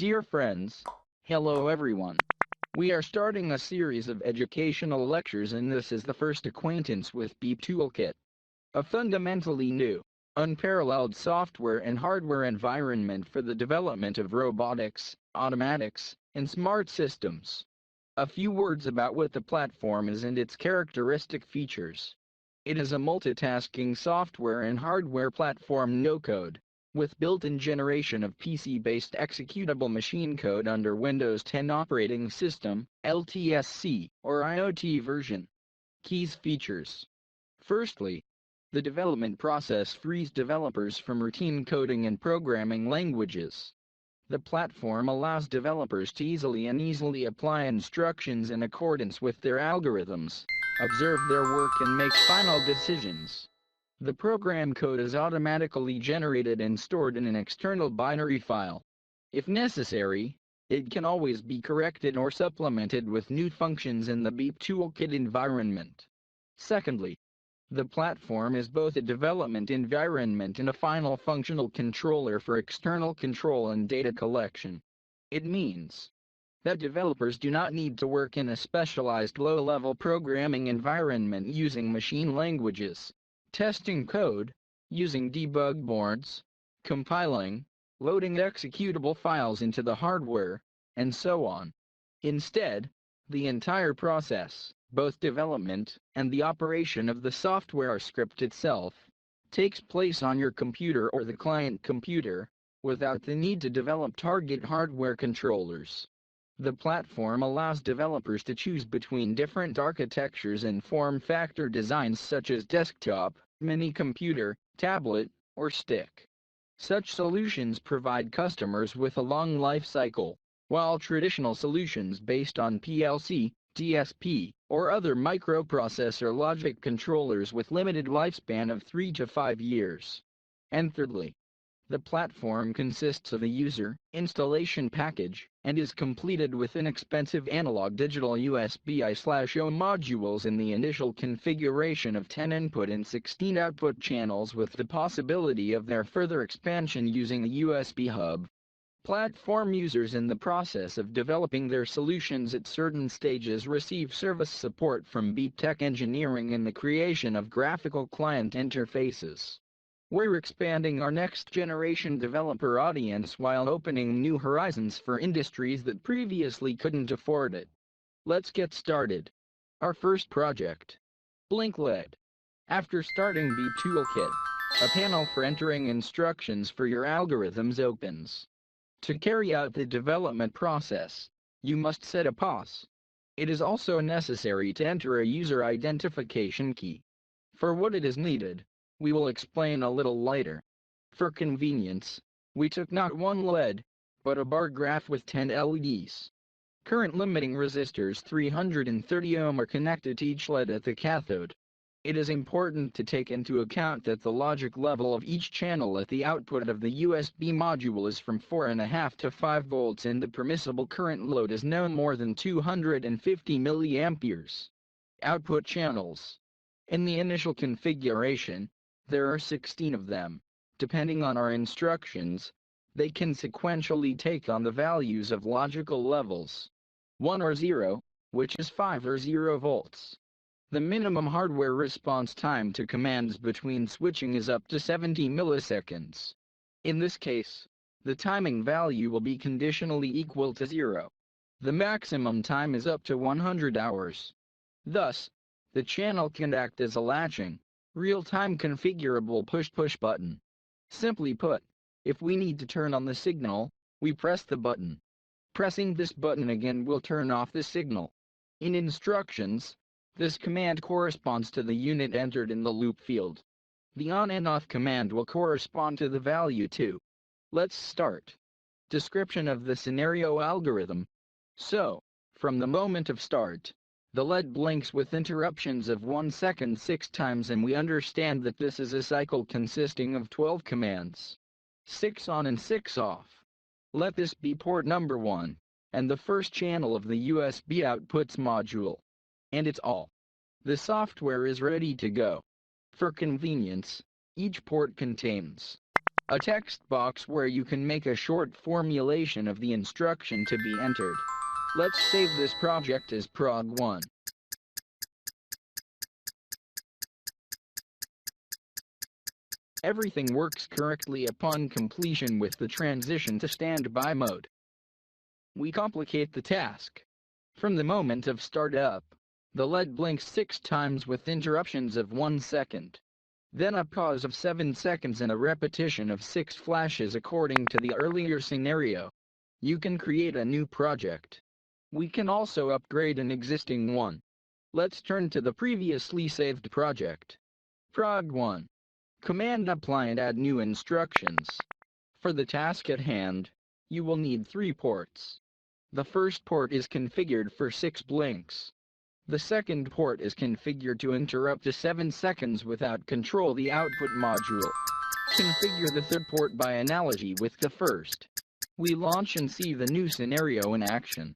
Dear friends, hello everyone. We are starting a series of educational lectures and this is the first acquaintance with BEEP TOOLKIT, a fundamentally new, unparalleled software and hardware environment for the development of robotics, automatics, and smart systems. A few words about what the platform is and its characteristic features. It is a multitasking software and hardware platform no-code, with built-in generation of PC-based executable machine code under Windows 10 operating system, LTSC, or IoT version. Keys features. Firstly, the development process frees developers from routine coding and programming languages. The platform allows developers to easily apply instructions in accordance with their algorithms, observe their work and make final decisions. The program code is automatically generated and stored in an external binary file. If necessary, it can always be corrected or supplemented with new functions in the BEEP TOOLKIT environment. Secondly, the platform is both a development environment and a final functional controller for external control and data collection. It means that developers do not need to work in a specialized low-level programming environment using machine languages, testing code, using debug boards, compiling, loading executable files into the hardware, and so on. Instead, the entire process, both development and the operation of the software script itself, takes place on your computer or the client computer, without the need to develop target hardware controllers. The platform allows developers to choose between different architectures and form factor designs such as desktop, mini computer, tablet, or stick. Such solutions provide customers with a long life cycle, while traditional solutions based on PLC, DSP, or other microprocessor logic controllers with limited lifespan of 3 to 5 years. And thirdly, the platform consists of a user installation package and is completed with inexpensive analog digital USB-I/O modules in the initial configuration of 10 input and 16 output channels with the possibility of their further expansion using a USB hub. Platform users in the process of developing their solutions at certain stages receive service support from BEEP Tech Engineering in the creation of graphical client interfaces. We're expanding our next-generation developer audience while opening new horizons for industries that previously couldn't afford it. Let's get started. Our first project. Blink LED. After starting BEEP TOOLKIT, a panel for entering instructions for your algorithms opens. To carry out the development process, you must set a pause. It is also necessary to enter a user identification key. For what it is needed, we will explain a little later. For convenience, we took not one LED, but a bar graph with 10 LEDs. Current limiting resistors 330 ohm are connected to each LED at the cathode. It is important to take into account that the logic level of each channel at the output of the USB module is from 4.5 to 5 volts and the permissible current load is no more than 250 milliamperes. Output channels. In the initial configuration, there are 16 of them. Depending on our instructions, they can sequentially take on the values of logical levels 1 or 0, which is 5 or 0 volts. The minimum hardware response time to commands between switching is up to 70 milliseconds. In this case, the timing value will be conditionally equal to 0. The maximum time is up to 100 hours. Thus, the channel can act as a latching, real-time configurable push-push button. Simply put, if we need to turn on the signal, we press the button. Pressing this button again will turn off the signal. In instructions, this command corresponds to the unit entered in the loop field. The on and off command will correspond to the value too. Let's start. Description of the scenario algorithm. So, from the moment of start, the LED blinks with interruptions of 1 second 6 times and we understand that this is a cycle consisting of 12 commands. 6 on and 6 off. Let this be port number 1, and the first channel of the USB outputs module. And it's all. The software is ready to go. For convenience, each port contains a text box where you can make a short formulation of the instruction to be entered. Let's save this project as prog1. Everything works correctly upon completion with the transition to standby mode. We complicate the task. From the moment of startup, the LED blinks 6 times with interruptions of 1 second. Then a pause of 7 seconds and a repetition of 6 flashes according to the earlier scenario. You can create a new project. We can also upgrade an existing one. Let's turn to the previously saved project. Prog1. Command apply and add new instructions. For the task at hand, you will need 3 ports. The first port is configured for 6 blinks. The second port is configured to interrupt to 7 seconds without control the output module. Configure the third port by analogy with the first. We launch and see the new scenario in action.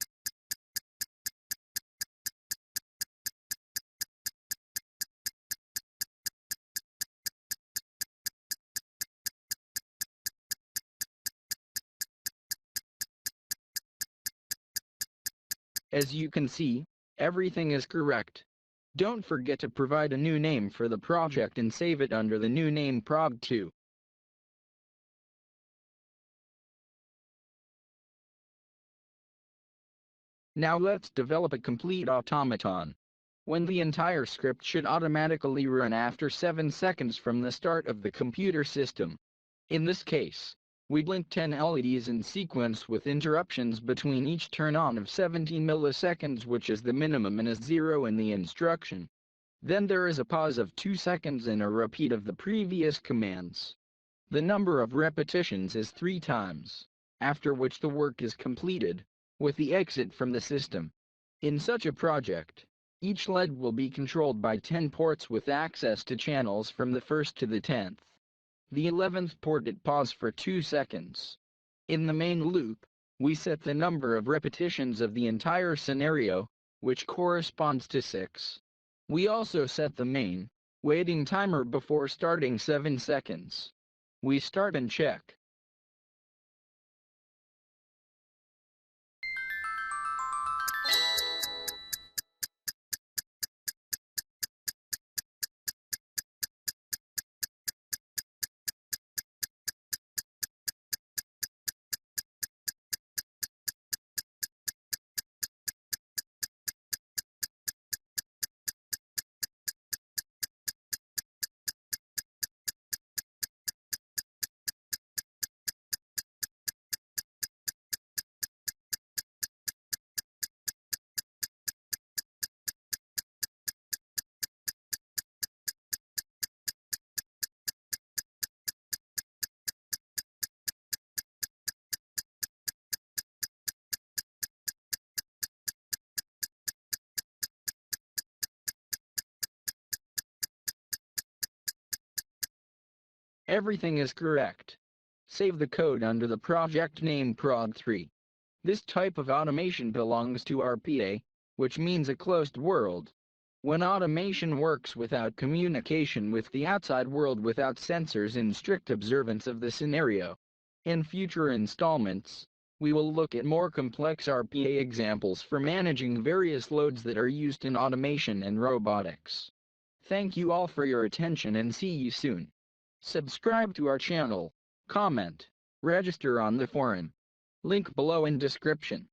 As you can see, everything is correct. Don't forget to provide a new name for the project and save it under the new name prog2. Now let's develop a complete automaton. When the entire script should automatically run after 7 seconds from the start of the computer system. In this case, we blink 10 LEDs in sequence with interruptions between each turn on of 17 milliseconds, which is the minimum and is 0 in the instruction. Then there is a pause of 2 seconds and a repeat of the previous commands. The number of repetitions is 3 times, after which the work is completed, with the exit from the system. In such a project, each LED will be controlled by 10 ports with access to channels from the 1st to the 10th. The 11th port it pause for 2 seconds. In the main loop, we set the number of repetitions of the entire scenario, which corresponds to 6. We also set the main waiting timer before starting 7 seconds. We start and check. Everything is correct. Save the code under the project name prog3. This type of automation belongs to RPA, which means a closed world. When automation works without communication with the outside world, without sensors, in strict observance of the scenario. In future installments, we will look at more complex RPA examples for managing various loads that are used in automation and robotics. Thank you all for your attention and see you soon. Subscribe to our channel, comment, register on the forum. Link below in description.